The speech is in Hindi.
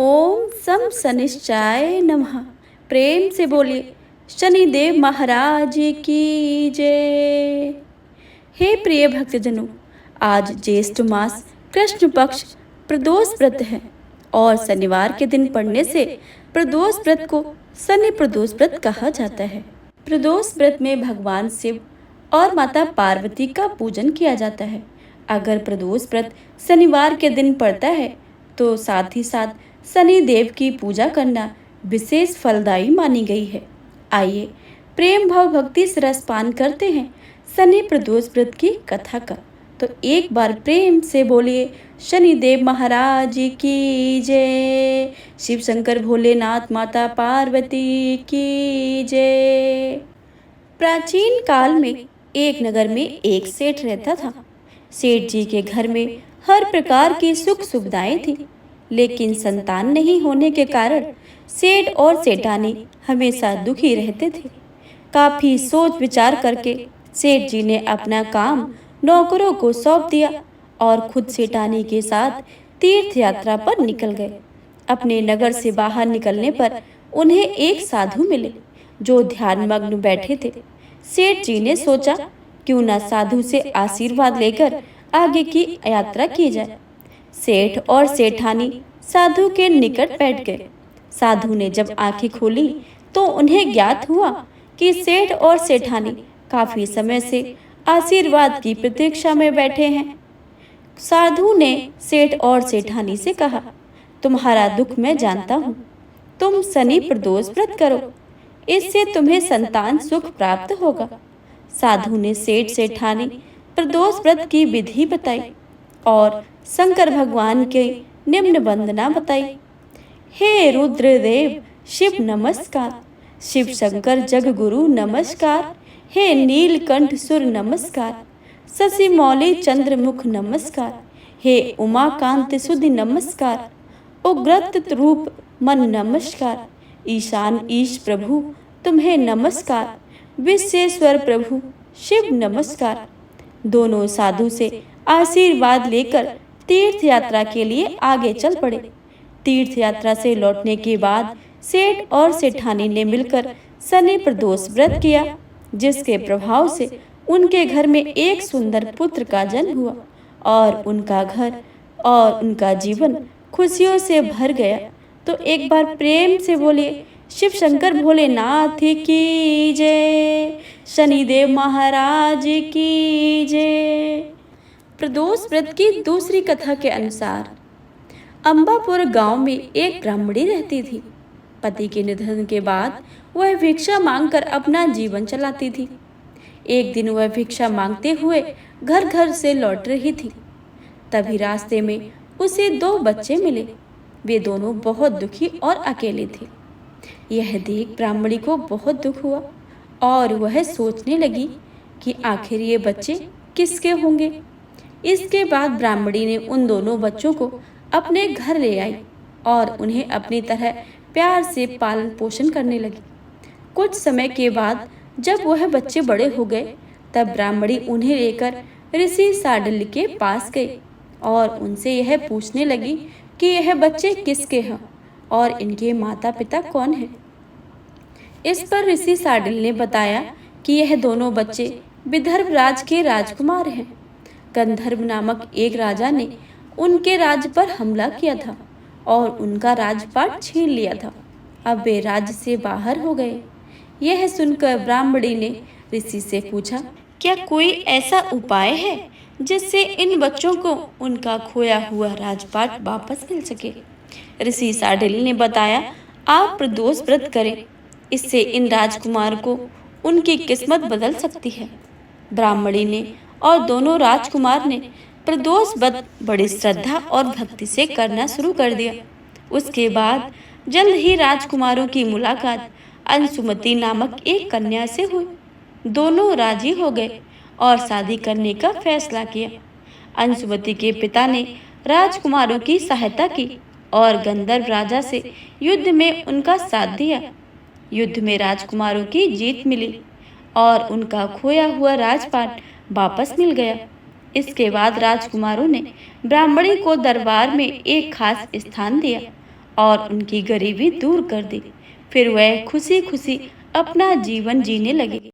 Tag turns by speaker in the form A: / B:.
A: ओम सम शनिश्चाय नमः। प्रेम से बोलिए शनिदेव महाराज की जय। हे प्रिय भक्तजनों, आज ज्येष्ठ मास कृष्ण पक्ष प्रदोष व्रत है और शनिवार के दिन पड़ने से प्रदोष व्रत को शनि प्रदोष व्रत कहा जाता है। प्रदोष व्रत में भगवान शिव और माता पार्वती का पूजन किया जाता है। अगर प्रदोष व्रत शनिवार के दिन पड़ता है तो साथ ही साथ शनि देव की पूजा करना विशेष फलदायी मानी गई है। आइए प्रेम भाव भक्ति से रसपान करते हैं शनि प्रदोष व्रत की कथा का। तो एक बार प्रेम से बोलिए शनिदेव महाराज की जय। शिव शंकर भोलेनाथ माता पार्वती की जय। प्राचीन काल में एक नगर में एक सेठ रहता था। सेठ जी के घर में हर प्रकार की सुख सुविधाएं थी, लेकिन संतान नहीं होने के कारण सेठ और सेठानी हमेशा दुखी रहते थे। काफी सोच विचार करके सेठ जी ने अपना काम नौकरों को सौंप दिया और खुद सेठानी के साथ तीर्थ यात्रा पर निकल गए। अपने नगर से बाहर निकलने पर उन्हें एक साधु मिले जो ध्यानमग्न बैठे थे। सेठ जी ने सोचा क्यों न साधु से आशीर्वाद लेकर आगे की यात्रा की जाए। सेठ और सेठानी साधु के निकट बैठ गए। साधु ने जब आंखें खोली तो उन्हें ज्ञात हुआ कि सेठ और सेठानी काफी समय से आशीर्वाद की प्रतीक्षा में बैठे हैं। साधु ने सेठ और सेठानी से कहा, तुम्हारा दुख मैं जानता हूँ, तुम शनि प्रदोष व्रत करो, इससे तुम्हें संतान सुख प्राप्त होगा। साधु ने सेठ सेठानी प्रदोष व्रत की विधि बताई और शंकर भगवान के निम्न वंदना बताई। हे रुद्रदेव शिव नमस्कार, शिव शंकर जग गुरु नमस्कार, हे नीलकंठ सुर नमस्कार, शशि मौली चंद्रमुख नमस्कार, हे उमाकांत सुधि नमस्कार, उग्रत रूप मन नमस्कार, ईशान ईश प्रभु तुम्हें नमस्कार, विश्वेश्वर प्रभु शिव नमस्कार। दोनों साधु से आशीर्वाद लेकर तीर्थ यात्रा के लिए आगे चल पड़े। तीर्थ यात्रा से लौटने के बाद सेठ और सेठानी ने मिलकर शनि प्रदोष व्रत किया, जिसके प्रभाव से उनके घर में एक सुंदर पुत्र का जन्म हुआ और उनका घर और उनका जीवन खुशियों से भर गया। तो एक बार प्रेम से बोलिए शिव शंकर भोलेनाथ की जय, शनिदेव महाराज की जय। प्रदोष व्रत की दूसरी कथा के अनुसार अंबापुर गांव में एक ब्राह्मणी रहती थी। पति के निधन के बाद वह भिक्षा मांगकर अपना जीवन चलाती थी। एक दिन वह भिक्षा मांगते हुए घर घर से लौट रही थी। तभी रास्ते में उसे दो बच्चे मिले। वे दोनों बहुत दुखी और अकेले थे। यह देख ब्राह्मणी को बहुत दुख हुआ और वह सोचने लगी कि आखिर ये बच्चे किसके होंगे। इसके बाद ब्राह्मणी ने उन दोनों बच्चों को अपने घर ले आई और उन्हें अपनी तरह प्यार से पालन पोषण करने लगी। कुछ समय के बाद जब वह बच्चे बड़े हो गए, तब ब्राह्मणी उन्हें लेकर ऋषि साडल्य के पास गई और उनसे यह पूछने लगी कि यह बच्चे किसके हैं और इनके माता पिता कौन हैं। इस पर ऋषि साडल्य ने बताया कि यह दोनों बच्चे विदर्भ राज के राजकुमार हैं। गंधर्व नामक एक राजा ने उनके राज्य पर हमला किया था और उनका राजपाट छीन लिया था। अब वे राज्य से बाहर हो गए। यह सुनकर ब्राह्मणी ने ऋषि से पूछा, क्या कोई ऐसा उपाय है जिससे इन बच्चों को उनका खोया हुआ राजपाट वापस मिल सके। ऋषि साडल्य ने बताया, आप प्रदोष व्रत करें, इससे इन राजकुमार को उनकी किस्मत बदल सकती है। ब्राह्मणी ने और दोनों राजकुमार ने प्रदोष व्रत बड़ी श्रद्धा और भक्ति से करना शुरू कर दिया। उसके बाद जल्द ही राजकुमारों की मुलाकात अंशुमति नामक एक कन्या से हुई। दोनों राजी हो गए और शादी करने का फैसला किया। अंशुमति के पिता ने राजकुमारों की सहायता की और गंधर्व राजा से युद्ध में उनका साथ दिया। युद्ध में राजकुमारों की जीत मिली और उनका खोया हुआ राजपाट वापस मिल गया। इसके बाद राजकुमारों ने ब्राह्मणी को दरबार में एक खास स्थान दिया और उनकी गरीबी दूर कर दी। फिर वह खुशी खुशी अपना जीवन जीने लगे।